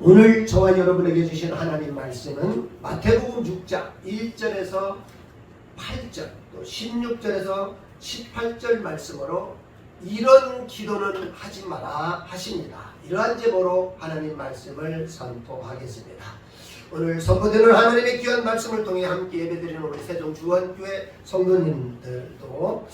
오늘 저와 여러분에게 주신 하나님 말씀은 마태복음 6장 1절에서 8절 또 16절에서 18절 말씀으로 이런 기도는 하지 마라 하십니다. 이러한 제목으로 하나님 말씀을 선포하겠습니다. 오늘 선포되는 하나님의 귀한 말씀을 통해 함께 예배드리는 우리 세종주원교회 성도님들도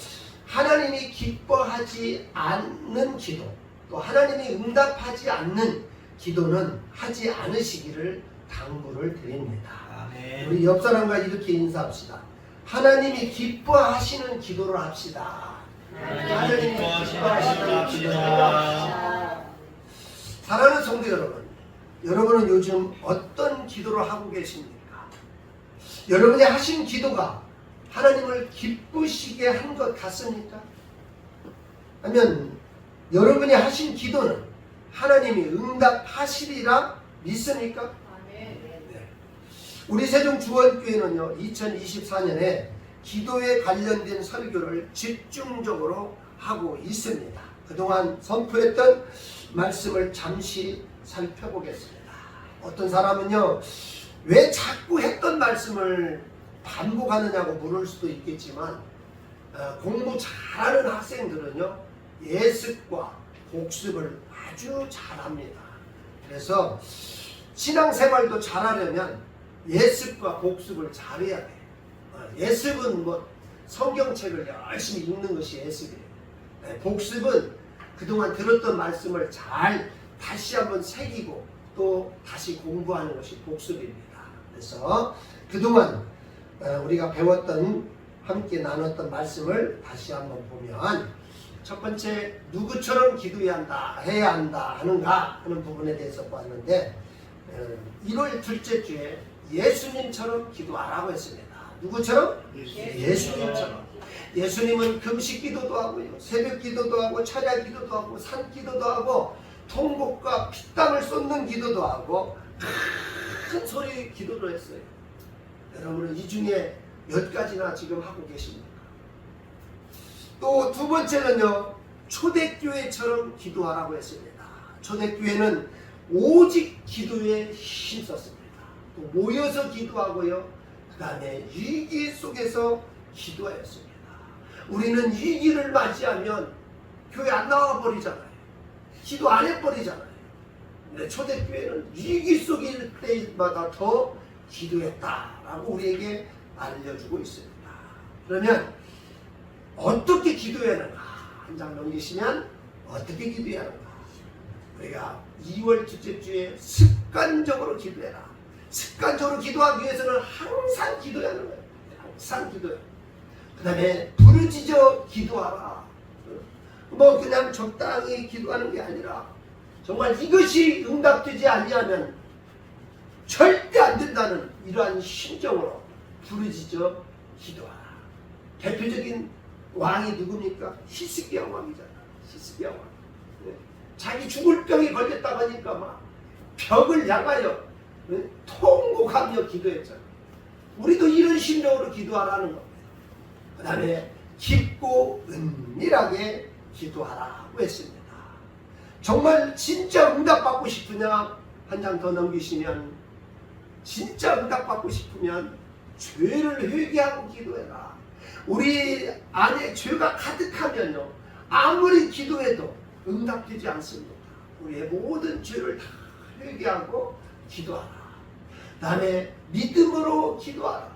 하나님이 기뻐하지 않는 기도, 또 하나님이 응답하지 않는 기도는 하지 않으시기를 당부를 드립니다. 아멘. 우리 옆 사람과 이렇게 인사합시다. 하나님이 기뻐하시는 기도를 합시다. 하나님이 기뻐하시는 기도를 합시다. 사랑하는 성도 여러분, 여러분은 요즘 어떤 기도를 하고 계십니까? 여러분이 하신 기도가 하나님을 기쁘시게 한 것 같습니까? 아니면 여러분이 하신 기도는 하나님이 응답하시리라 믿습니까? 네. 우리 세종주원교회는요 2024년에 기도에 관련된 설교를 집중적으로 하고 있습니다. 그동안 선포했던 말씀을 잠시 살펴보겠습니다. 어떤 사람은요 왜 자꾸 했던 말씀을 반복하느냐고 물을 수도 있겠지만 공부 잘하는 학생들은요 예습과 복습을 아주 잘합니다. 그래서 신앙생활도 잘하려면 예습과 복습을 잘해야 돼요. 예습은 뭐 성경책을 열심히 읽는 것이 예습이에요. 복습은 그동안 들었던 말씀을 잘 다시 한번 새기고 또 다시 공부하는 것이 복습입니다. 그래서 그동안 우리가 배웠던 함께 나눴던 말씀을 다시 한번 보면 첫 번째 누구처럼 기도해야 한다 하는가 하는 부분에 대해서 보았는데 1월 둘째 주에 예수님처럼 기도하라고 했습니다. 누구처럼? 예수님처럼. 예수님은 금식 기도도 하고요, 새벽 기도도 하고, 철야 기도도 하고, 산 기도도 하고, 통곡과 피땀을 쏟는 기도도 하고, 큰 소리 기도를 했어요. 여러분은 이 중에 몇 가지나 지금 하고 계십니까? 또 두 번째는요 초대교회처럼 기도하라고 했습니다. 초대교회는 오직 기도에 힘썼습니다. 또 모여서 기도하고요, 그 다음에 위기 속에서 기도하였습니다. 우리는 위기를 맞이하면 교회 안 나와 버리잖아요. 기도 안 해버리잖아요. 근데 초대교회는 위기 속일 때마다 더 기도했다라고 우리에게 알려주고 있습니다. 그러면 어떻게 기도해야 하는가? 한 장 넘기시면 어떻게 기도해야 하는가? 우리가 2월 둘째 주에 습관적으로 기도해라. 습관적으로 기도하기 위해서는 항상 기도해야 하는 거예요. 항상 기도해. 그 다음에 부르짖어 기도하라. 뭐 그냥 적당히 기도하는 게 아니라 정말 이것이 응답되지 아니하면 절대 안 된다는 이러한 심정으로 부르짖어 기도하라. 대표적인 왕이 누굽니까? 히스기야 왕이잖아. 히스기야 왕. 네. 자기 죽을 병이 걸렸다고 하니까 막 벽을 향하여 통곡하며 기도했잖아. 우리도 이런 심정으로 기도하라는 겁니다. 그 다음에 깊고 은밀하게 기도하라고 했습니다. 정말 진짜 응답받고 싶으냐? 한 장 더 넘기시면 진짜 응답받고 싶으면 죄를 회개하고 기도해라. 우리 안에 죄가 가득하면요 아무리 기도해도 응답되지 않습니다. 우리의 모든 죄를 다 회개하고 기도하라. 그 다음에 믿음으로 기도하라.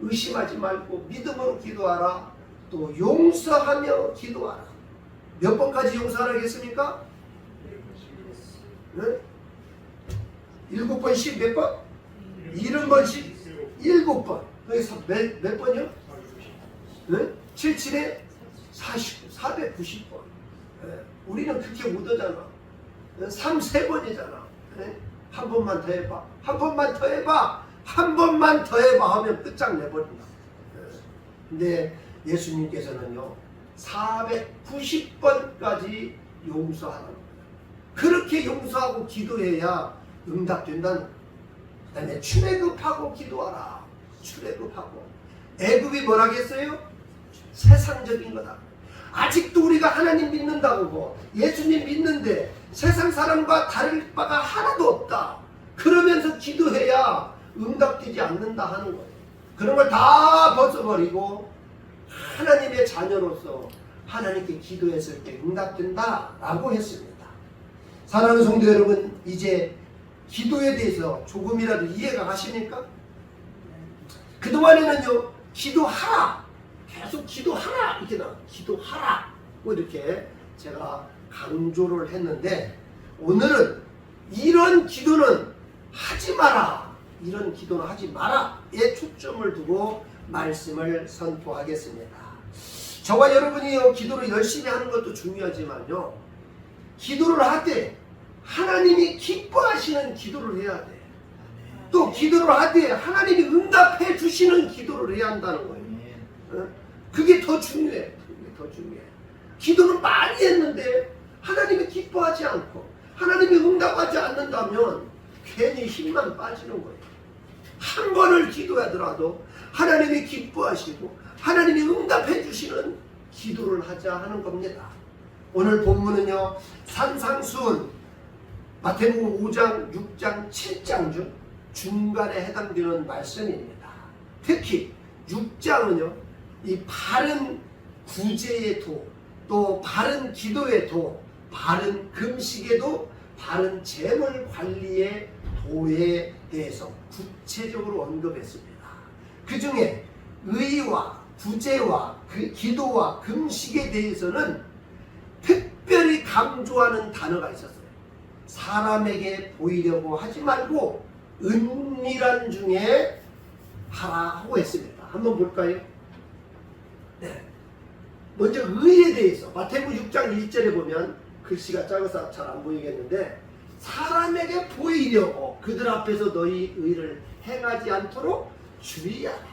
의심하지 말고 믿음으로 기도하라. 또 용서하며 기도하라. 몇 번까지 용서하라겠습니까? 네? 7번씩 몇 번? 70번씩 7번. 여기서 몇 번이요? 네? 77에 490번. 네. 우리는 그렇게 못하잖아. 3번이잖아. 네? 한 번만 더 해봐. 한 번만 더 해봐. 한 번만 더 해봐 하면 끝장내버린다. 네. 근데 예수님께서는요 490번까지 용서하는 거예요. 그렇게 용서하고 기도해야 응답된다는 거예요. 그 다음에 출애굽하고 기도하라. 출애굽하고. 애굽이 뭐라겠어요? 세상적인 거다. 아직도 우리가 하나님 믿는다고 예수님 믿는데 세상 사람과 다를 바가 하나도 없다. 그러면서 기도해야 응답되지 않는다 하는 거예요. 그런 걸 다 벗어버리고 하나님의 자녀로서 하나님께 기도했을 때 응답된다라고 했습니다. 사랑하는 성도 여러분, 이제 기도에 대해서 조금이라도 이해가 가십니까? 그동안에는요, 기도하라, 계속 기도하라 이렇게 나와요. 기도하라 뭐 이렇게 제가 강조를 했는데, 오늘은 이런 기도는 하지 마라, 이런 기도는 하지 마라에 초점을 두고 말씀을 선포하겠습니다. 저와 여러분이요, 기도를 열심히 하는 것도 중요하지만요, 기도를 할 때 하나님이 기뻐하시는 기도를 해야 돼. 또 기도를 할 때 하나님이 응답해 주시는 기도를 해야 한다는 거예요. 그게 더 중요해. 그게 더 중요해. 기도는 많이 했는데 하나님이 기뻐하지 않고 하나님이 응답하지 않는다면 괜히 힘만 빠지는 거예요. 한 번을 기도하더라도 하나님이 기뻐하시고 하나님이 응답해 주시는 기도를 하자 하는 겁니다. 오늘 본문은요, 산상수훈 마태복음 5장, 6장, 7장 중 중간에 해당되는 말씀입니다. 특히 6장은요, 이 바른 구제의 도, 또 바른 기도의 도, 바른 금식의 도, 바른 재물 관리의 도에 대해서 구체적으로 언급했습니다. 그 중에 의와 구제와 그 기도와 금식에 대해서는 특별히 강조하는 단어가 있었어요. 사람에게 보이려고 하지 말고 은밀한 중에 하라 하고 했습니다. 한번 볼까요? 네. 먼저 의에 대해서 마태복음 6장 1절에 보면 글씨가 작아서 잘 안 보이겠는데, 사람에게 보이려고 그들 앞에서 너희 의를 행하지 않도록 주의하라.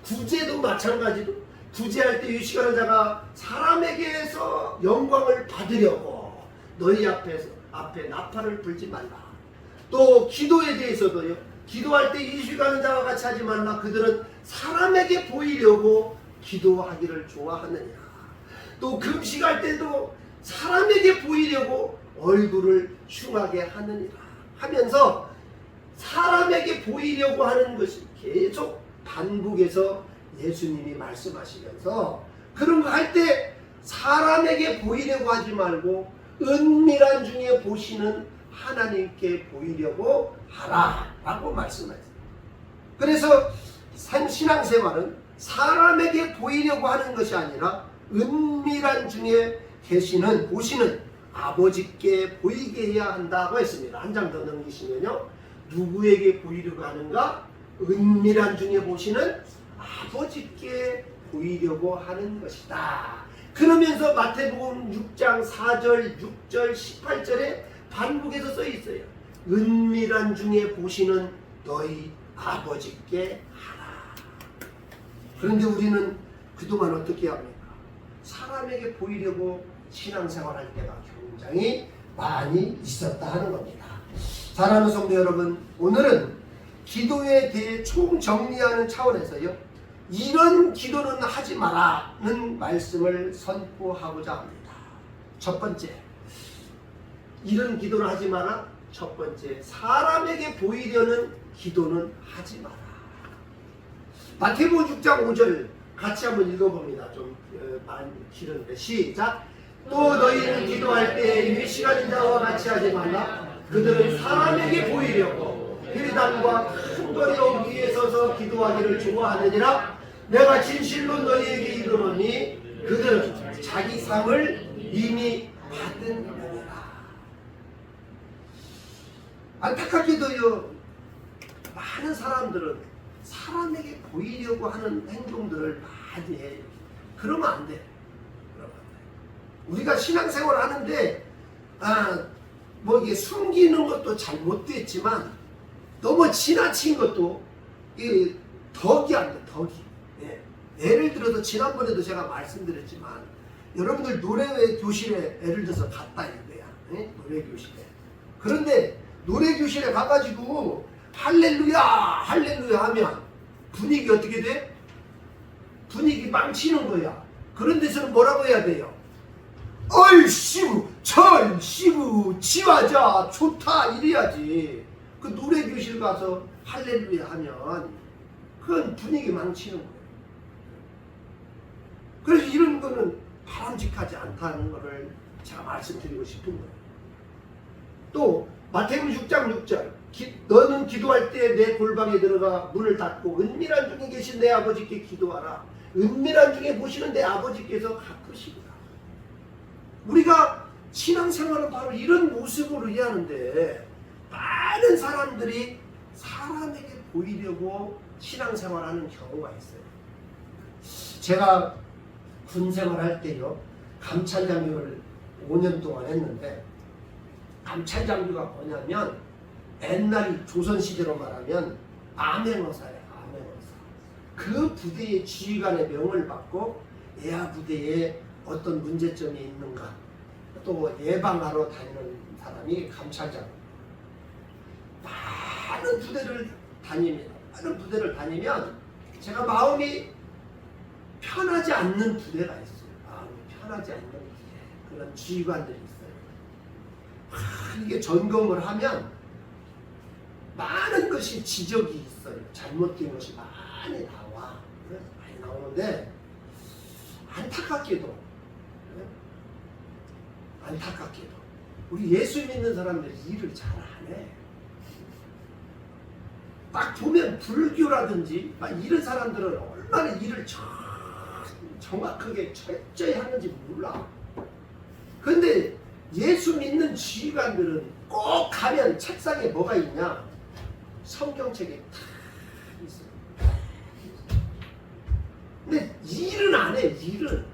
구제도 마찬가지로, 구제할 때 유시가는 자가 사람에게서 영광을 받으려고 너희 앞에 나팔을 불지 말라. 또 기도에 대해서도요, 기도할 때 유시가는 자와 같이 하지 말라. 그들은 사람에게 보이려고 기도하기를 좋아하느니라. 또 금식할 때도 사람에게 보이려고 얼굴을 흉하게 하느니라 하면서 사람에게 보이려고 하는 것이 계속 반복해서 예수님이 말씀하시면서, 그런 거 할 때 사람에게 보이려고 하지 말고 은밀한 중에 보시는 하나님께 보이려고 하라 라고 말씀하셨어요. 그래서 신앙생활은 사람에게 보이려고 하는 것이 아니라 은밀한 중에 보시는 아버지께 보이게 해야 한다고 했습니다. 한 장 더 넘기시면요, 누구에게 보이려고 하는가? 은밀한 중에 보시는 아버지께 보이려고 하는 것이다. 그러면서 마태복음 6장 4절, 6절, 18절에 반복해서 써 있어요. 은밀한 중에 보시는 너희 아버지께 하라. 그런데 우리는 그동안 어떻게 합니까? 사람에게 보이려고 신앙생활할 때가 굉장히 많이 있었다 하는 겁니다. 사랑하는 성도 여러분, 오늘은 기도에 대해 총정리하는 차원에서요, 이런 기도는 하지 마라는 말씀을 선포하고자 합니다. 첫 번째, 이런 기도는 하지 마라. 첫 번째, 사람에게 보이려는 기도는 하지 마라. 마태복음 6장 5절 같이 한번 읽어봅니다. 좀 많이 길은데 시작. 또 너희는 기도할 때 유시가는 자와 같이 하지 말라. 그들은 사람에게 보이려고 회당과 큰 거리 위에 서서 기도하기를 좋아하느니라. 내가 진실로 너희에게 이르노니 그들은 자기 상을 이미 받으느니라. 안타깝게도요, 많은 사람들은 사람에게 보이려고 하는 행동들을 많이 해요. 그러면 안 돼. 우리가 신앙생활 하는데 뭐 이게 숨기는 것도 잘못됐지만 너무 지나친 것도 덕이 안 돼. 덕이. 예. 예를 들어서 지난번에도 제가 말씀드렸지만, 여러분들 노래 교실에 예를 들어서 갔다 이거야. 예? 노래 교실에. 그런데 노래 교실에 가가지고 할렐루야 할렐루야 하면 분위기 어떻게 돼? 분위기 망치는 거야. 그런 데서는 뭐라고 해야 돼요? 얼씨구 절씨구 지화자 좋다 이래야지. 그 노래 교실 가서 할렐루야 하면 그건 분위기 망치는 거예요. 그래서 이런 거는 바람직하지 않다는 것을 제가 말씀드리고 싶은 거예요. 또 마태복음 6장 6절 너는 기도할 때 내 골방에 들어가 문을 닫고 은밀한 중에 계신 내 아버지께 기도하라. 은밀한 중에 보시는 내 아버지께서 갚으시리라. 우리가 신앙생활은 바로 이런 모습으로 해야 하는데 많은 사람들이 사람에게 보이려고 신앙생활하는 경우가 있어요. 제가 군생활할 때요 감찰장교를 5년 동안 했는데 감찰장교가 뭐냐면 옛날 조선시대로 말하면 암행어사예요. 암행어사. 그 부대의 지휘관의 명을 받고 예하 부대에 어떤 문제점이 있는가 또 예방하러 다니는 사람이 감찰장. 많은 부대를 다니면 제가 마음이 편하지 않는 부대가 있어요. 마음이 편하지 않는 부대. 그런 지휘관들이 있어요. 이게 점검을 하면 많은 것이 지적이 있어요. 잘못된 것이 많이 나오는데 안타깝게도 우리 예수 믿는 사람들이 일을 잘 안 해. 딱 보면 불교라든지 이런 사람들은 얼마나 일을 정확하게 철저히 하는지 몰라. 근데 예수 믿는 지휘관들은 꼭 가면 책상에 뭐가 있냐? 성경책에 다 있어요. 근데 일은 안 해. 일은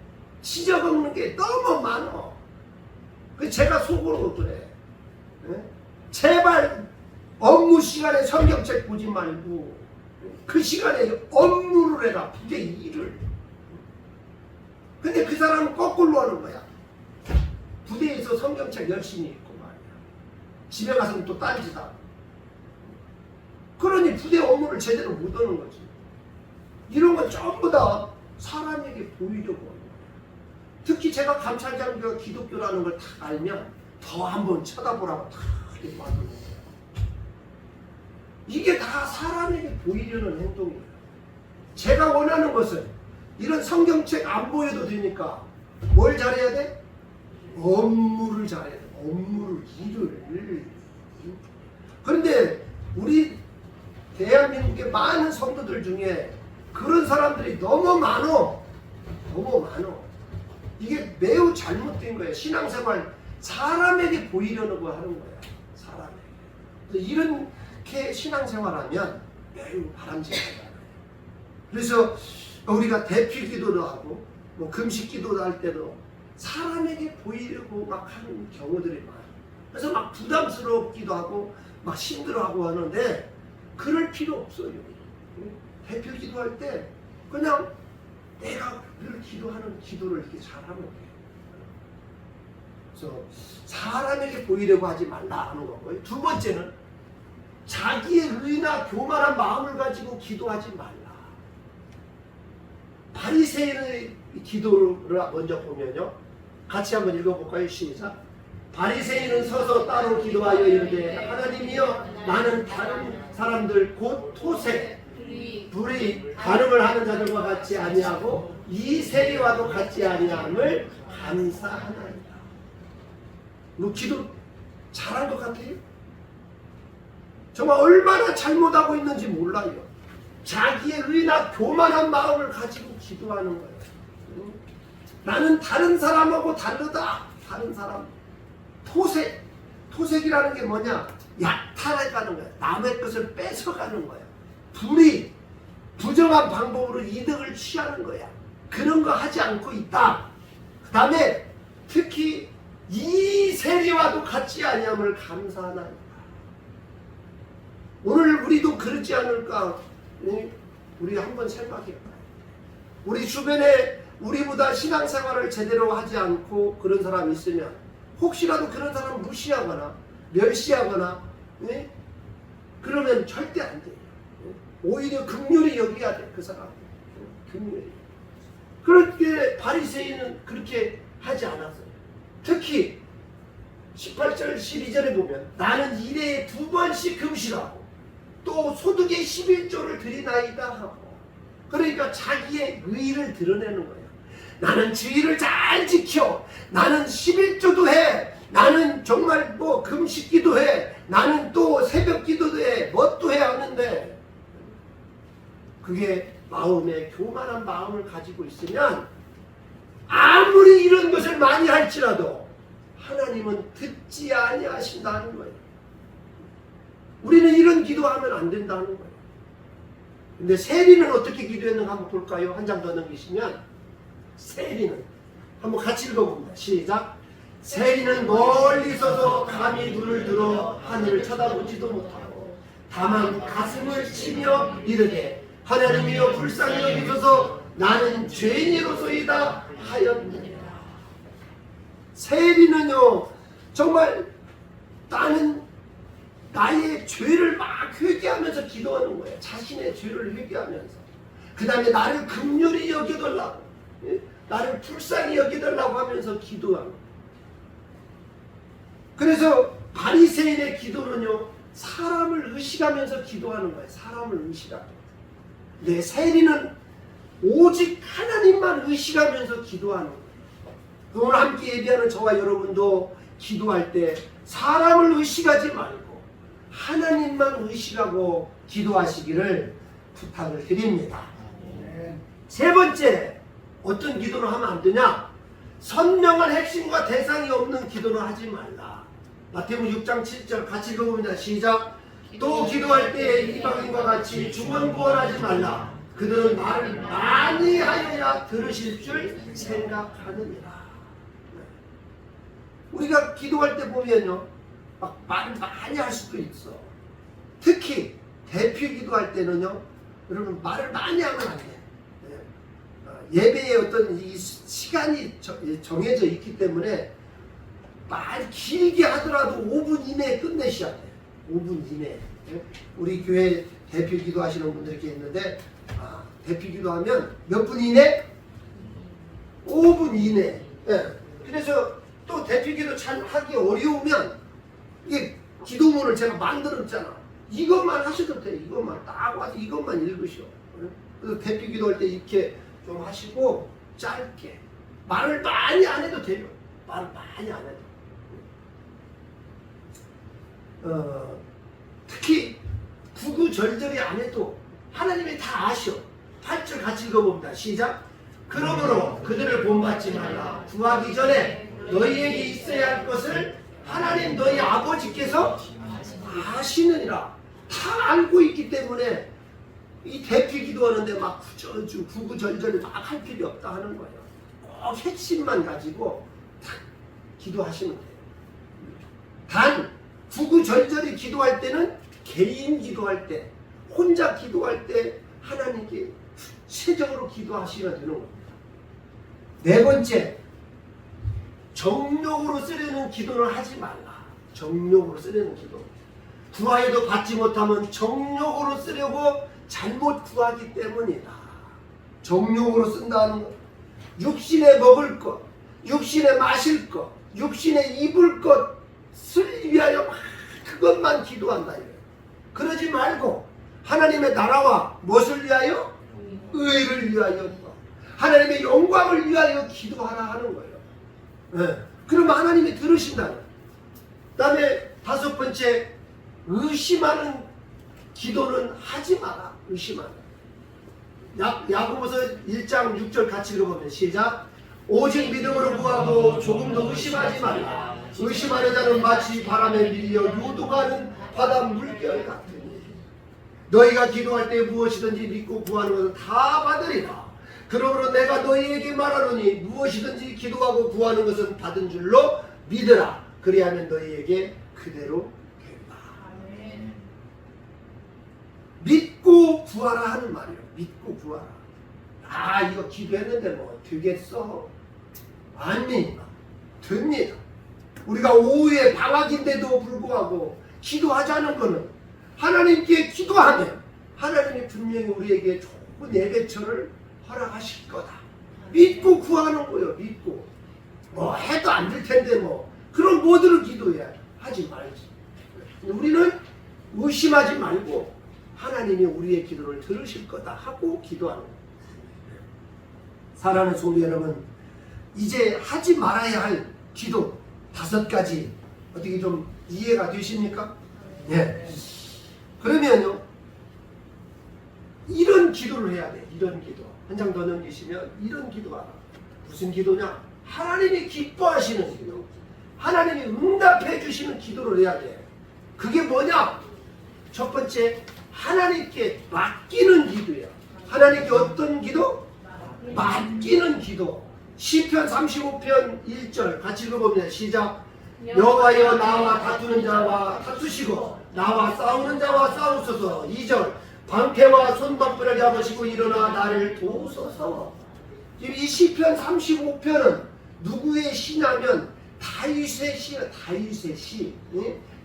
지적 없는 게 너무 많아. 제가 속으로 그래. 제발 업무 시간에 성경책 보지 말고 그 시간에 업무를 해라. 부대 일을. 근데 그 사람은 거꾸로 하는 거야. 부대에서 성경책 열심히 읽고 말이야. 집에 가서는 또 딴짓하고. 그러니 부대 업무를 제대로 못 하는 거지. 이런 건 전부 다 사람에게 보이려고 하는 거야. 특히 제가 감찰장교가 기독교라는 걸 다 알면 더 한번 쳐다보라고 다 이렇게 막는 거예요. 이게 다 사람에게 보이려는 행동이에요. 제가 원하는 것은 이런 성경책 안 보여도 되니까 뭘 잘해야 돼? 업무를 잘해야 돼. 업무를, 일을. 그런데 우리 대한민국의 많은 성도들 중에 그런 사람들이 너무 많어. 이게 매우 잘못된 거예요. 신앙생활 사람에게 보이려는 거 하는 거야. 사람에게. 이렇게 신앙생활하면 매우 바람직하다. 그래서 우리가 대피기도도 하고 금식기도도 할 때도 사람에게 보이려고 막 하는 경우들이 많아요. 그래서 막 부담스럽기도 하고 막 힘들어하고 하는데 그럴 필요 없어요. 대표 기도할 때 그냥 내가 늘 기도하는 기도를 이렇게 잘하면 돼요. 그래서 사람에게 보이려고 하지 말라 하는 거고요. 두 번째는 자기의 의나 교만한 마음을 가지고 기도하지 말라. 바리새인의 기도를 먼저 보면요. 같이 한번 읽어볼까요? 시작. 바리새인은 서서 따로 기도하여 이르되 하나님이여 나는 다른 사람들 곧 토색 불의 간음을 하는 자들과 같이 아니하고 이 세리와도 같이 아니함을 감사하나이다. 뭐 기도 잘한 것 같아요? 정말 얼마나 잘못하고 있는지 몰라요. 자기의 의나 교만한 마음을 가지고 기도하는 거예요. 나는 다른 사람하고 다르다. 다른 사람. 토색이라는 게 뭐냐? 약탈해가는 거야. 남의 것을 뺏어가는 거야. 불의, 부정한 방법으로 이득을 취하는 거야. 그런 거 하지 않고 있다. 그 다음에 특히 이 세리와도 같지 아니함을 감사하나이다. 오늘 우리도 그러지 않을까? 우리 한번 생각해봐요. 우리 주변에 우리보다 신앙생활을 제대로 하지 않고 그런 사람이 있으면 혹시라도 그런 사람 무시하거나 멸시하거나 그러면 절대 안 돼요. 오히려 긍휼히 여겨야 돼. 그 사람 긍휼히. 그렇게 바리새인은 그렇게 하지 않았어요. 특히 18절 12절에 보면 나는 일에 2번씩 금식하고 또 소득의 11조를 드리나이다 하고, 그러니까 자기의 의의를 드러내는 거예요. 나는 주의를 잘 지켜, 나는 11조도 해, 나는 정말 뭐 금식기도 해, 나는 또 새벽 기도도 해, 뭣도 해 하는데, 그게 마음에 교만한 마음을 가지고 있으면 아무리 이런 것을 많이 할지라도 하나님은 듣지 아니하신다는 거예요. 우리는 이런 기도하면 안 된다는 거예요. 근데 세리는 어떻게 기도했는가 한번 볼까요? 한 장 더 넘기시면, 세리는 한번 같이 읽어봅니다. 시작. 세리는 멀리 서서 감히 눈을 들어 하늘을 쳐다보지도 못하고 다만 가슴을 치며 이르되 하나님이여 불쌍히 여기소서 나는 죄인이로소이다 하였느니라. 세리는요 정말 나의 죄를 막 회개하면서 기도하는 거예요. 자신의 죄를 회개하면서. 그 다음에 나를 긍휼히 여겨달라고, 나를 불쌍히 여겨달라고 하면서 기도하는 거예요. 그래서 바리새인의 기도는요 사람을 의식하면서 기도하는 거예요. 사람을 의식하고. 네, 세리는 오직 하나님만 의식하면서 기도하는 거예요. 오늘 함께 예배하는 저와 여러분도 기도할 때 사람을 의식하지 말고 하나님만 의식하고 기도하시기를 부탁을 드립니다. 세 번째, 어떤 기도를 하면 안 되냐? 선명한 핵심과 대상이 없는 기도는 하지 말라. 마태복음 6장 7절 같이 읽어봅니다. 시작. 또 기도할 때 이방인과 같이 중언부언하지 말라. 그들은 말을 많이 하여야 들으실 줄 생각하느니라. 우리가 기도할 때 보면요 막 말을 많이 할 수도 있어. 특히 대표 기도할 때는요 여러분 말을 많이 하면 안 돼. 예배에 어떤 이 시간이 정해져 있기 때문에 말 길게 하더라도 5분 이내에 끝내셔야 돼요. 5분 이내에. 우리 교회 대표 기도하시는 분들이 이렇게 있는데 대표 기도하면 몇 분 이내? 5분 이내. 그래서 또 대표 기도 잘 하기 어려우면 이게 기도문을 제가 만들었잖아. 이것만 하셔도 돼요. 이것만 딱 와서 이것만 읽으셔. 그래서 대표 기도할 때 이렇게 좀 하시고 짧게 말을 많이 안 해도 돼요. 말을 많이 안 해도. 특히 구구절절히 안 해도 하나님이 다 아셔. 8절 같이 읽어봅니다. 시작. 그러므로 그들을 본받지 말라. 구하기 전에 너희에게 있어야 할 것을 하나님 너희 아버지께서 아시느니라. 다 알고 있기 때문에 이 대피 기도하는데 막 구구절절 막 할 필요 없다 하는 거예요. 꼭 핵심만 가지고 딱 기도하시면 돼요. 단 구구절절히 기도할 때는 개인 기도할 때, 혼자 기도할 때 하나님께 구체적으로 기도하시면 되는 겁니다. 네 번째, 정욕으로 쓰려는 기도를 하지 말라. 정욕으로 쓰려는 기도. 구하여도 받지 못하면 정욕으로 쓰려고 잘못 구하기 때문이다. 정욕으로 쓴다는 것, 육신에 먹을 것, 육신에 마실 것, 육신에 입을 것을 위하여 막 그것만 기도한다. 그러지 말고 하나님의 나라와 무엇을 위하여? 의를 위하여, 하나님의 영광을 위하여 기도하라 하는 거예요. 네. 그러면 하나님이 들으신다. 그 다음에 다섯 번째, 의심하는 기도는 하지 마라. 의심하는. 야고보서 1장 6절 같이 읽어보면 시작. 오직 믿음으로 구하고 조금도 의심하지 말라. 의심하는 자는 마치 바람에 밀려 요동하는 바다 물결 같으니 너희가 기도할 때 무엇이든지 믿고 구하는 것은 다 받으리라. 그러므로 내가 너희에게 말하노니 무엇이든지 기도하고 구하는 것은 받은 줄로 믿으라. 그리하면 너희에게 그대로 된다. 믿고 구하라 하는 말이에요. 믿고 구하라. 아, 이거 기도했는데 뭐 되겠어? 아닙니다. 됩니다. 우리가 오후에 방학인데도 불구하고 기도하자는 것은 하나님께 기도하면 하나님이 분명히 우리에게 좋은 예배처를 허락하실 거다. 믿고 구하는 거예요. 믿고. 뭐 해도 안 될 텐데 뭐 그럼 뭐들을 기도해야 하지 말지. 우리는 의심하지 말고 하나님이 우리의 기도를 들으실 거다 하고 기도하는 거예요. 사랑하는 성도 여러분, 이제 하지 말아야 할 기도 5가지 어떻게 좀 이해가 되십니까? 네. 그러면요, 이런 기도를 해야 돼. 이런 기도. 한 장 더 넘기시면 이런 기도하라. 무슨 기도냐? 하나님이 기뻐하시는 기도. 하나님이 응답해 주시는 기도를 해야 돼. 그게 뭐냐? 첫 번째, 하나님께 맡기는 기도야. 하나님께 어떤 기도? 맡기는 기도. 시편 35편 1절 같이 읽어봅니다. 시작. 여호와여 나와 다투는 자와 다투시고 나와 싸우는 자와 싸우소서. 2절. 방패와 손방패를 잡으시고 일어나 나를 도우소서. 이 시편 35편은 누구의 시냐면 다윗의 시야. 다윗의 시.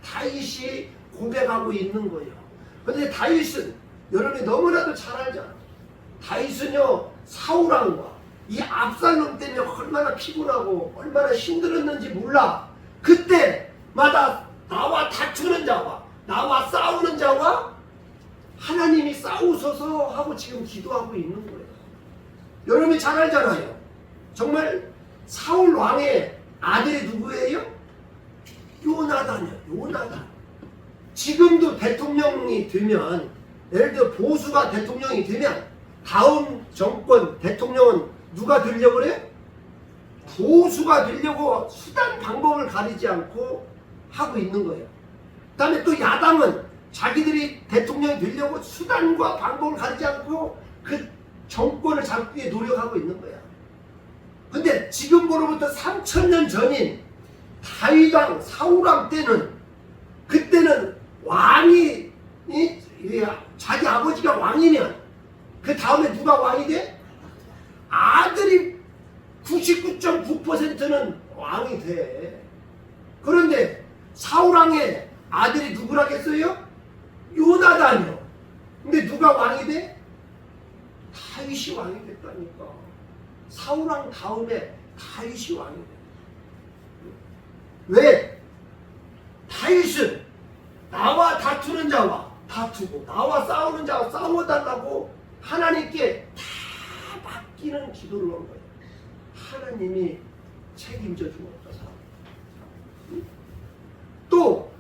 다윗이 고백하고 있는 거예요. 그런데 다윗은 여러분이 너무나도 잘 알잖아요. 다윗은요, 사울왕과 이 압살롬 때문에 얼마나 피곤하고 얼마나 힘들었는지 몰라. 그때마다 나와 다투는 자와 나와 싸우는 자와 하나님이 싸우소서 하고 지금 기도하고 있는 거예요. 여러분이 잘 알잖아요. 정말 사울 왕의 아들이 누구예요? 요나단이요. 요나단. 지금도 대통령이 되면, 예를 들어 보수가 대통령이 되면 다음 정권 대통령은 누가 되려고 그래? 보수가 되려고 수단 방법을 가리지 않고 하고 있는 거예요. 그 다음에 또 야당은 자기들이 대통령이 되려고 수단과 방법을 가리지 않고 그 정권을 잡기 위해 노력하고 있는 거야. 근데 지금으로부터 3000년 전인 다윗왕, 사울왕 때는, 그때는 왕이 자기 아버지가 왕이면 그 다음에 누가 왕이 돼? 아들이 99.9%는 왕이 돼. 그런데 사울왕의 아들이 누구라겠어요? 요나단이요. 근데 누가 왕이 돼? 다윗이 왕이 됐다니까. 사울왕 다음에 다윗이 왕이 돼. 왜? 다윗은 나와 다투는 자와 다투고 나와 싸우는 자와 싸워달라고 하나님께 다 맡기는 기도를 한 거예요. 하나님이 책임져 주옵소서. 또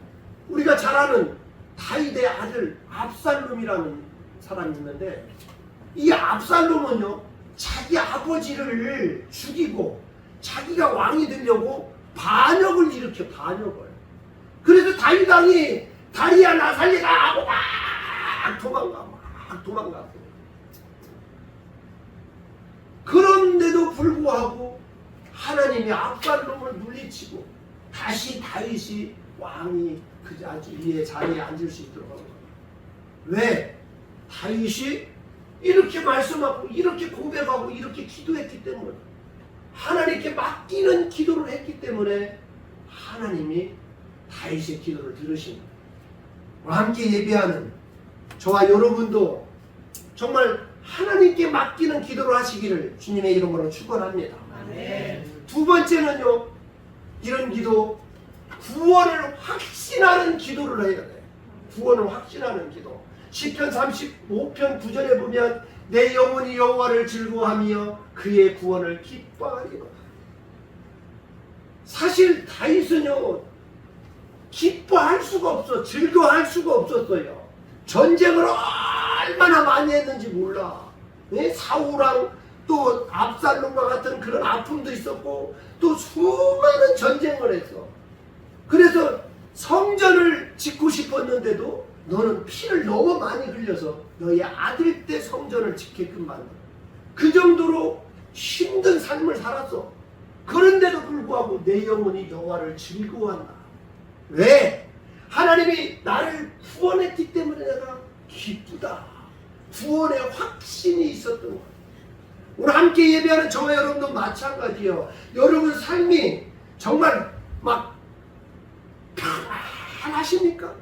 우리가 잘 아는 다윗의 아들 압살롬이라는 사람이 있는데, 이 압살롬은요, 자기 아버지를 죽이고 자기가 왕이 되려고 반역을 일으켜. 반역을. 그래서 다윗 왕이 다리야 나 살리라 하고 막 도망가. 그런데도 불구하고 하나님이 압살롬을 물리치고 다시 다윗이 왕이 그 위에 자리에 앉을 수 있도록 한 거예요. 왜? 다윗이 이렇게 말씀하고 이렇게 고백하고 이렇게 기도했기 때문에, 하나님께 맡기는 기도를 했기 때문에 하나님이 다윗의 기도를 들으신 거예요. 함께 예배하는 저와 여러분도 정말 하나님께 맡기는 기도를 하시기를 주님의 이름으로 축원합니다. 두 번째는요, 이런 기도, 구원을 확신하는 기도를 해야 돼. 구원을 확신하는 기도. 시편 35편 9절에 보면 내 영혼이 여호와를 즐거워하며 그의 구원을 기뻐하리로다. 사실 다윗은요, 기뻐할 수가 없어. 즐거워할 수가 없었어요. 전쟁을 얼마나 많이 했는지 몰라. 사울왕 또 압살롬과 같은 그런 아픔도 있었고 또 수많은 전쟁을 했어. 그래서 성전을 짓고 싶었는데도 너는 피를 너무 많이 흘려서 너의 아들 때 성전을 짓게끔 만들어. 그 정도로 힘든 삶을 살았어. 그런데도 불구하고 내 영혼이 여호와를 즐거워한다. 왜? 하나님이 나를 구원했기 때문에 내가 기쁘다. 구원의 확신이 있었던 거예요. 오늘 함께 예배하는 저와 여러분도 마찬가지예요. 여러분 삶이 정말 막 편하십니까?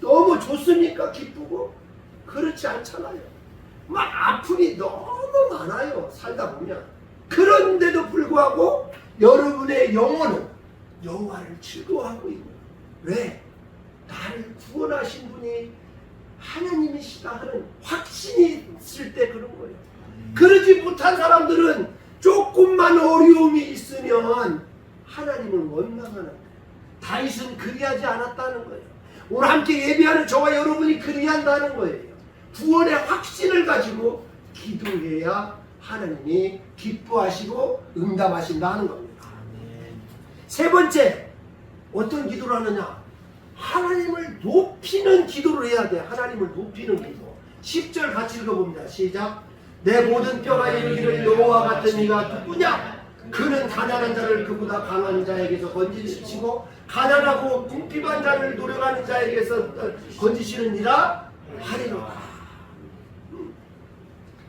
너무 좋습니까? 기쁘고? 그렇지 않잖아요. 막 아픔이 너무 많아요. 살다 보면. 그런데도 불구하고 여러분의 영혼은 여호와를 즐거워하고 있는 거예요. 왜? 나를 구원하신 분이 하나님이시다 하는 확신이 있을 때 그런 거예요. 그러지 못한 사람들은 조금만 어려움이 있으면 하나님을 원망하는 거예요. 다윗은 그리하지 않았다는 거예요. 오늘 함께 예배하는 저와 여러분이 그리한다는 거예요. 구원의 확신을 가지고 기도해야 하나님이 기뻐하시고 응답하신다는 겁니다. 세 번째, 어떤 기도를 하느냐? 하나님을 높이는 기도를 해야 돼. 하나님을 높이는 기도. 10절 같이 읽어봅니다. 시작. 내 모든 뼈가 이르기를 여호와 같은 이가 누구냐? 그는 가난한 자를 그보다 강한 자에게서 건지시고 가난하고 궁핍한 자를 노력하는 자에게서 건지시느니라 하리로다.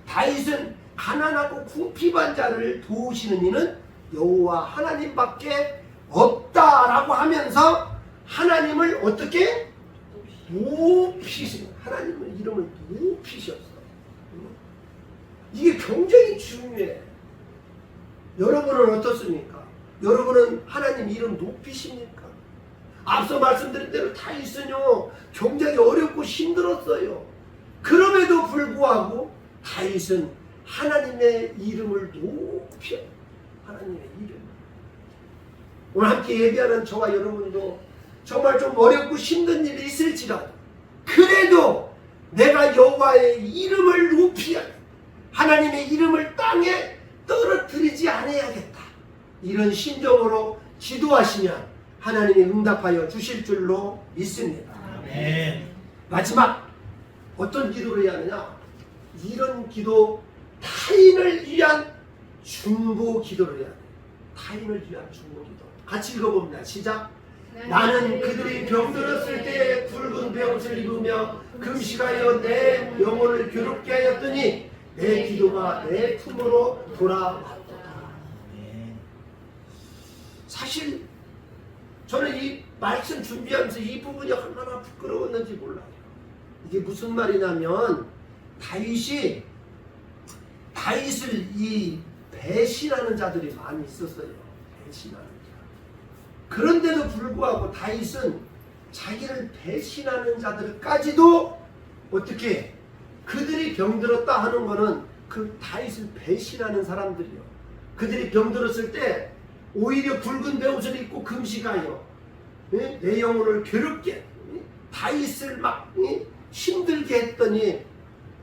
다윗은 가난하고 궁핍한 자를 도우시는 이는 여호와 하나님밖에 없다라고 하면서 하나님을 어떻게? 높이시는, 하나님의 이름을 높이셨어. 이게 굉장히 중요해. 여러분은 어떻습니까? 여러분은 하나님 이름 높이십니까? 앞서 말씀드린 대로 다윗은요 굉장히 어렵고 힘들었어요. 그럼에도 불구하고 다윗은 하나님의 이름을 높여. 하나님의 이름. 오늘 함께 예배하는 저와 여러분도 정말 좀 어렵고 힘든 일이 있을지라도 그래도 내가 여호와의 이름을 높이야. 하나님의 이름을 땅에 떨어뜨리지 않아야겠다. 이런 심정으로 기도하시면 하나님이 응답하여 주실 줄로 믿습니다. 아멘. 마지막 어떤 기도를 해야 하느냐? 이런 기도, 타인을 위한 중보 기도를 해야 돼. 타인을 위한 중보 기도. 같이 읽어봅니다. 시작. 나는 그들이 병들었을 때 굵은 베옷을 입으며 금식하여 내 영혼을 괴롭게 하였더니 내 기도가 내 품으로 돌아왔다. 사실 저는 이 말씀 준비하면서 이 부분이 얼마나 부끄러웠는지 몰라요. 이게 무슨 말이냐면 다윗을 이 배신하는 자들이 많이 있었어요. 배신하는 자. 그런데도 불구하고 다윗은 자기를 배신하는 자들까지도 어떻게 그들이 병들었다 하는 거는 그 다윗을 배신하는 사람들이요. 그들이 병들었을 때 오히려 굵은 베옷을 입고 금식하여 내 영혼을 괴롭게 다윗을 막 힘들게 했더니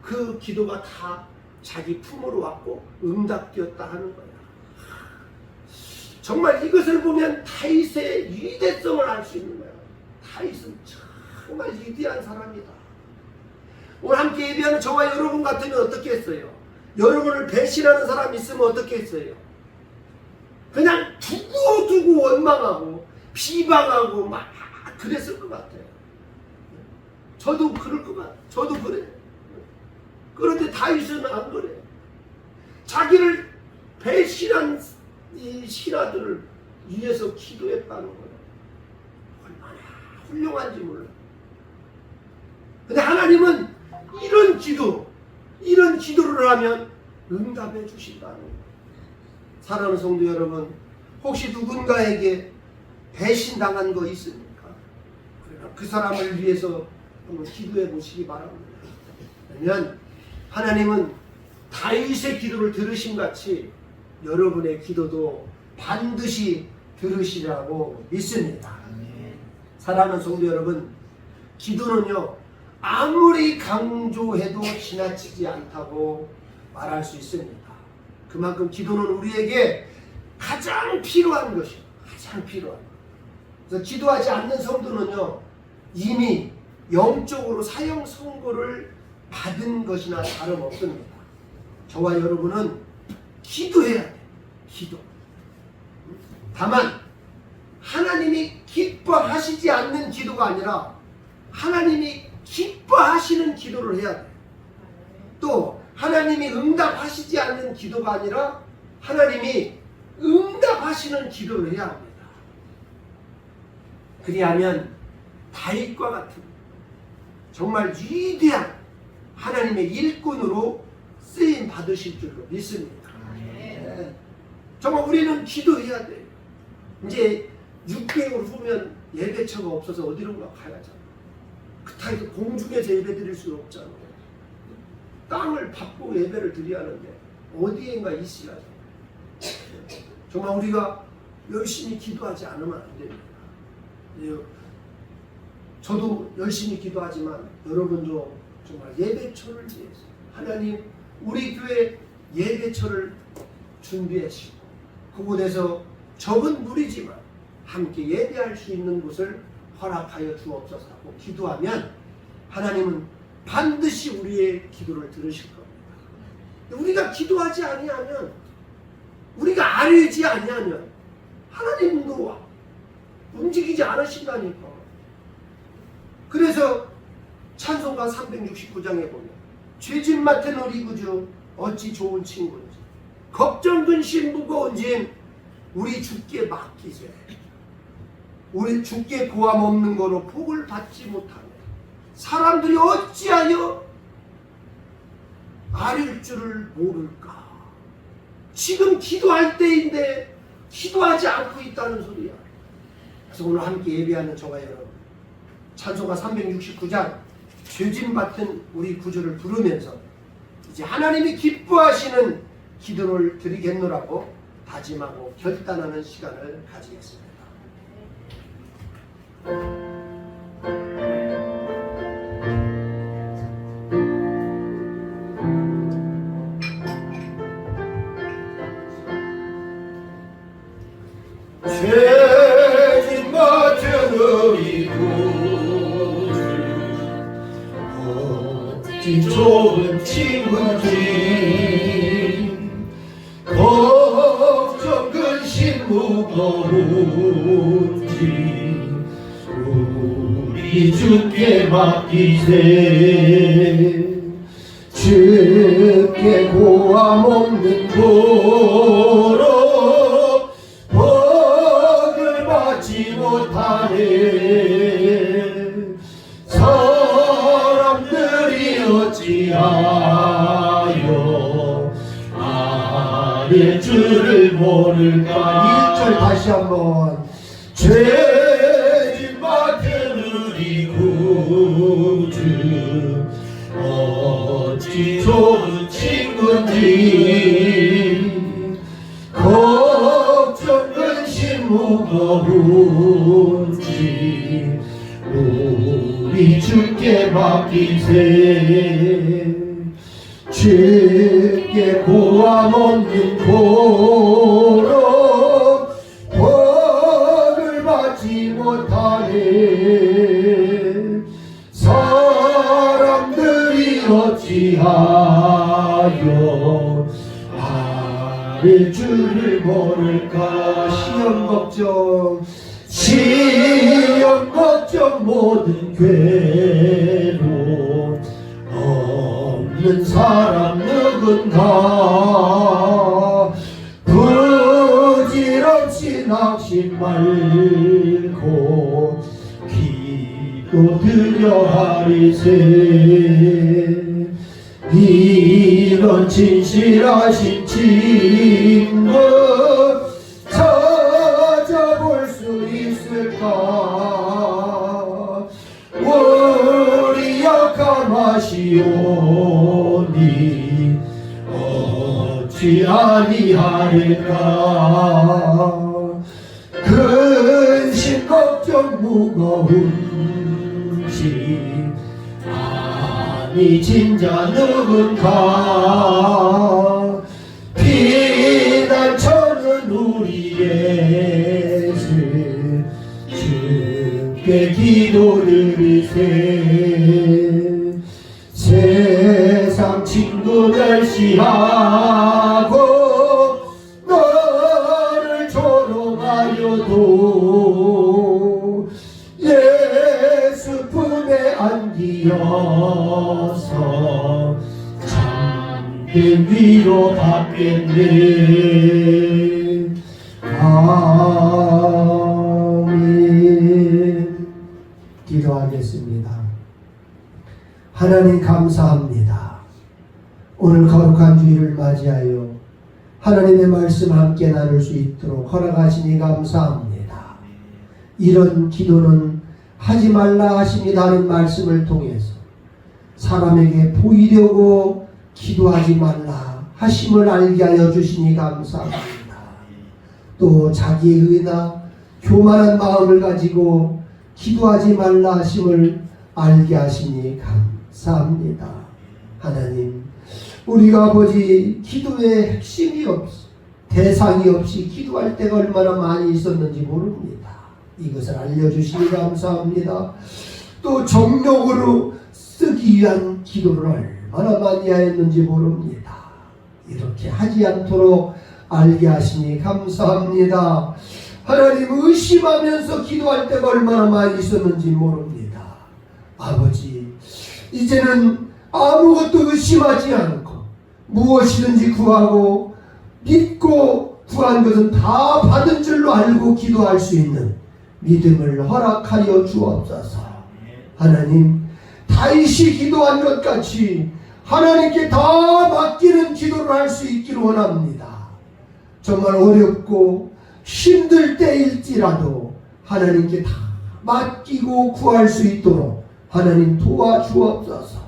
그 기도가 다 자기 품으로 왔고 응답되었다 하는 거야. 정말 이것을 보면 다윗의 위대성을 알 수 있는 거야. 다윗은 정말 위대한 사람이다. 오늘 함께 예배하는 저와 여러분 같으면 어떻게 했어요? 여러분을 배신하는 사람이 있으면 어떻게 했어요? 그냥 두고 원망하고 비방하고 막 그랬을 것 같아요. 저도 그럴 것 같아요. 저도 그래. 그런데 다윗은 안 그래. 자기를 배신한 이 신하들을 위해서 기도했다는 거예요. 얼마나 훌륭한지 몰라. 근데 하나님은 이런 기도를 하면 응답해 주신다는 거예요. 사랑하는 성도 여러분, 혹시 누군가에게 배신당한 거 있습니까? 그러나 그 사람을 위해서 한번 기도해 보시기 바랍니다. 왜냐하면 하나님은 다윗의 기도를 들으신 같이 여러분의 기도도 반드시 들으시라고 믿습니다. 사랑하는 성도 여러분, 기도는요 아무리 강조해도 지나치지 않다고 말할 수 있습니다. 그만큼 기도는 우리에게 가장 필요한 것이에요. 가장 필요한 것. 그래서 기도하지 않는 성도는요 이미 영적으로 사형 선고를 받은 것이나 다름없습니다. 저와 여러분은 기도해야 돼요. 기도. 다만 하나님이 기뻐하시지 않는 기도가 아니라 하나님이 기뻐하시는 기도를 해야 돼요. 또 하나님이 응답하시지 않는 기도가 아니라 하나님이 응답하시는 기도를 해야 합니다. 그리하면 다윗과 같은 정말 위대한 하나님의 일꾼으로 쓰임 받으실 줄로 믿습니다. 네. 정말 우리는 기도해야 돼요. 이제 6개월 후면 예배처가 없어서 어디론가 가야죠. 그렇다고 공중에서 예배 드릴 수는 없잖아요. 땅을 밟고 예배를 드려야 하는데 어디엔가 있어야죠. 정말 우리가 열심히 기도하지 않으면 안 됩니다. 저도 열심히 기도하지만 여러분도 정말 예배처를 위해서 하나님 우리 교회 예배처를 준비하시고 그곳에서 적은 무리지만 함께 예배할 수 있는 곳을 허락하여 주옵소서 하고 기도하면 하나님은 반드시 우리의 기도를 들으실 겁니다. 우리가 기도하지 아니하면 우리가 아뢰지 아니하면 하나님도 움직이지 않으신다니까. 그래서 찬송가 369장에 보면 죄짐 맡은 우리 구주 어찌 좋은 친구인지 걱정 근심 무거운 짐 우리 주께 맡기세. 우리 주께 고함 없는 거로 복을 받지 못하네. 사람들이 어찌하여 아릴 줄을 모를까. 지금 기도할 때인데 기도하지 않고 있다는 소리야. 그래서 오늘 함께 예배하는 저와 여러분 찬송가 369장 죄짐 맡은 우리 구주를 부르면서 이제 하나님이 기뻐하시는 기도를 드리겠노라고 다짐하고 결단하는 시간을 가지겠습니다. 죄짐 맡은 우리 구주 어찌 좋은 친구인지 걱정 근심 무거운지 우리 주께 맡기세. 주께 고함 없는 고로 복을 받지 못하네. 사람들이 어찌하여 아뢰 줄을 모를까. 1절 다시 한번. 죄짐 맡은 우리 구주 어찌 좋은 친구인지 걱정 근심 무거운지 우리 주께 맡기세. 주께 고함 없는 고로 복을 받지 못하네. 사람들이 어찌하여 아뢰 줄을 모를까. 시험 걱정 모든 괴로움 없는 사람 누군가. 부질없이 낙심 말고 기도 드려 하리세. 이런 진실하신 친구 찾아볼 수 있을까. 우리 약함하시오니 어찌 아니하리까. 근심 걱정 무거운지 아니 진자 누군가. 피난처는 우리 예수 주께 기도드리세. 세상 친구 멸시하고 너를 조롱하여도 예수 품에 안기어서 참된 위로 받겠네. 아멘. 기도하겠습니다. 하나님 감사합니다. 오늘 거룩한 주일을 맞이하여 하나님의 말씀 함께 나눌 수 있도록 허락하시니 감사합니다. 이런 기도는 하지 말라 하십니다는 말씀을 통해서 사람에게 보이려고 기도하지 말라 하심을 알게 하여 주시니 감사합니다. 또 자기의 의나 교만한 마음을 가지고 기도하지 말라 하심을 알게 하시니 감사합니다. 하나님, 우리가 아버지 기도의 핵심이 없이 대상이 없이 기도할 때가 얼마나 많이 있었는지 모릅니다. 이것을 알려주시니 감사합니다. 또 정욕으로 쓰기 위한 기도를 얼마나 많이 하였는지 모릅니다. 이렇게 하지 않도록 알게 하시니 감사합니다. 하나님, 의심하면서 기도할 때가 얼마나 많이 있었는지 모릅니다. 아버지, 이제는 아무것도 의심하지 않고 무엇이든지 구하고 믿고 구한 것은 다 받은 줄로 알고 기도할 수 있는 믿음을 허락하여 주옵소서. 하나님, 다윗이 기도한 것 같이 하나님께 다 맡기는 기도를 할 수 있기를 원합니다. 정말 어렵고 힘들 때일지라도 하나님께 다 맡기고 구할 수 있도록 하나님 도와주옵소서.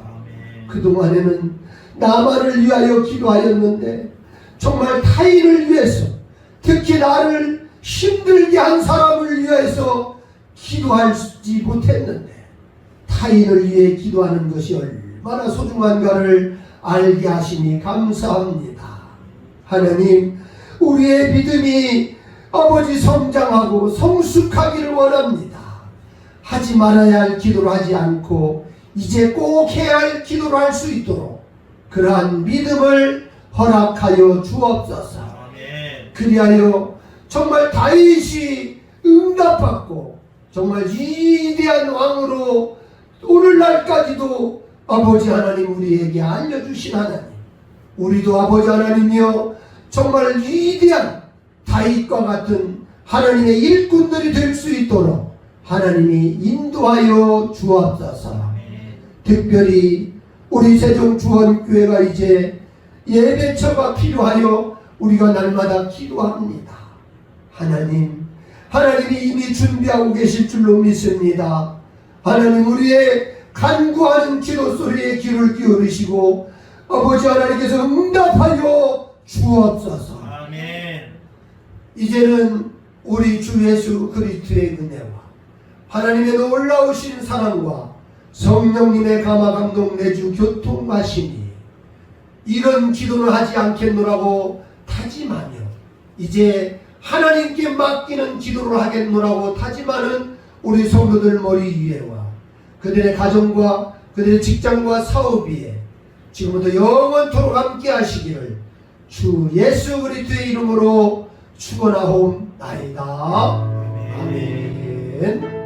그동안에는 나만을 위하여 기도하였는데 정말 타인을 위해서, 특히 나를 힘들게 한 사람을 위해서 기도하지 못했는데 타인을 위해 기도하는 것이 얼마나 소중한가를 알게 하시니 감사합니다. 하나님, 우리의 믿음이 아버지 성장하고 성숙하기를 원합니다. 하지 말아야 할 기도를 하지 않고 이제 꼭 해야 할 기도를 할 수 있도록 그러한 믿음을 허락하여 주옵소서. 그리하여 정말 다윗이 응답받고 정말 위대한 왕으로 오늘날까지도 아버지 하나님 우리에게 알려주신 하나님, 우리도 아버지 하나님이여 정말 위대한 다윗과 같은 하나님의 일꾼들이 될 수 있도록 하나님이 인도하여 주옵소서. 특별히 우리 세종주원교회가 이제 예배처가 필요하여 우리가 날마다 기도합니다. 하나님이 이미 준비하고 계실 줄로 믿습니다. 하나님, 우리의 간구하는 기도 소리에 귀를 기울이시고 아버지 하나님께서 응답하여 주옵소서. 아멘. 이제는 우리 주 예수 그리스도의 은혜와 하나님의 놀라우신 사랑과 성령님의 감화 감동 내주 교통하시니 이런 기도는 하지 않겠노라고 다짐하며 이제 하나님께 맡기는 기도를 하겠노라고 다짐하는 우리 성도들 머리 위에와 그들의 가정과 그들의 직장과 사업 위에 지금부터 영원토록 함께 하시기를 주 예수 그리스도의 이름으로 축원하옵나이다. 아멘.